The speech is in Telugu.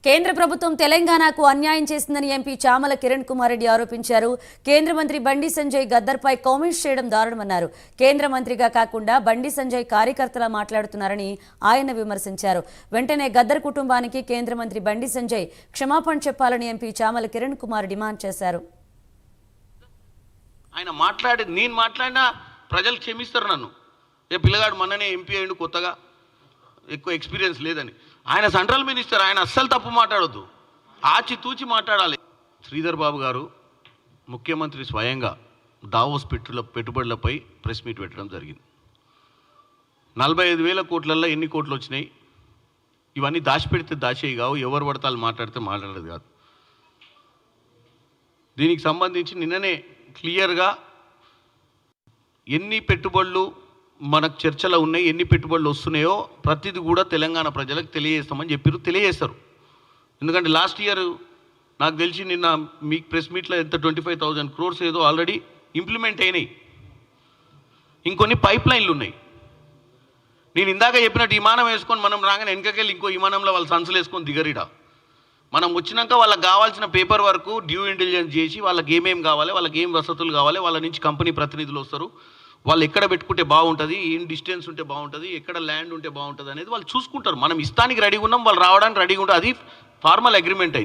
కేంద్ర ప్రభుత్వం తెలంగాణకు అన్యాయం చేసిందని ఎంపీ చామల కిరణ్ కుమార్ రెడ్డి ఆరోపించారు. కేంద్ర మంత్రి బండి సంజయ్ గద్దర్పై కామెంట్స్ చేయడం దారుణమన్నారు. కేంద్ర మంత్రిగా కాకుండా బండి సంజయ్ కార్యకర్తలా మాట్లాడుతున్నారని ఆయన విమర్శించారు. వెంటనే గద్దర్ కుటుంబానికి కేంద్ర మంత్రి బండి సంజయ్ క్షమాపణ చెప్పాలని ఎంపీ చామల కిరణ్ కుమార్ డిమాండ్ చేశారు. ఆయన నేను మాట్లాడినా ప్రజలు క్షమిస్తారు నన్ను. పిల్లగాడు మొన్ననే ఎంపీ అయ్యిండు, కొత్తగా ఎక్కువ ఎక్స్పీరియన్స్ లేదని. ఆయన సెంట్రల్ మినిస్టర్, ఆయన అస్సలు తప్పు మాట్లాడొద్దు, ఆచితూచి మాట్లాడాలి. శ్రీధర్ బాబు గారు ముఖ్యమంత్రి స్వయంగా దావోస్ పెట్టుబడులపై ప్రెస్ మీట్ పెట్టడం జరిగింది. 45,000 కోట్లల్లో ఎన్ని కోట్లు వచ్చినాయి, ఇవన్నీ దాచిపెడితే దాచేయి కావు, ఎవరు పడతాలు మాట్లాడితే మాట్లాడేది కాదు. దీనికి సంబంధించి నిన్ననే క్లియర్గా ఎన్ని పెట్టుబడులు మనకు చర్చలో ఉన్నాయి, ఎన్ని పెట్టుబడులు వస్తున్నాయో ప్రతిదీ కూడా తెలంగాణ ప్రజలకు తెలియజేస్తామని తెలియజేస్తారు. ఎందుకంటే లాస్ట్ ఇయర్ నాకు తెలిసి నిన్న మీకు ప్రెస్ మీట్లో ఎంత 25,000 crores ఏదో ఆల్రెడీ ఇంప్లిమెంట్ అయినాయి. ఇంకొన్ని పైప్ లైన్లు ఉన్నాయి. నేను ఇందాక చెప్పినట్టు విమానం వేసుకొని మనం రాగానే వెనకకెళ్ళి ఇంకో విమానంలో వాళ్ళు సంచులు వేసుకొని దిగరిడా. మనం వచ్చినాక వాళ్ళకి కావాల్సిన పేపర్ వర్క్ డ్యూ ఇంటెలిజెన్స్ చేసి వాళ్ళకి ఏమేమి కావాలి, వాళ్ళకి ఏం వసతులు కావాలి, వాళ్ళ నుంచి కంపెనీ ప్రతినిధులు వస్తారు, వాళ్ళు ఎక్కడ పెట్టుకుంటే బాగుంటుంది, ఏం డిస్టెన్స్ ఉంటే బాగుంటుంది, ఎక్కడ ల్యాండ్ ఉంటే బాగుంటుంది అనేది వాళ్ళు చూసుకుంటారు. మనం ఇస్తానికి రెడీగా ఉన్నాం, వాళ్ళు రావడానికి రెడీగా ఉంటారు. అది ఫార్మల్ అగ్రిమెంట్ అయింది.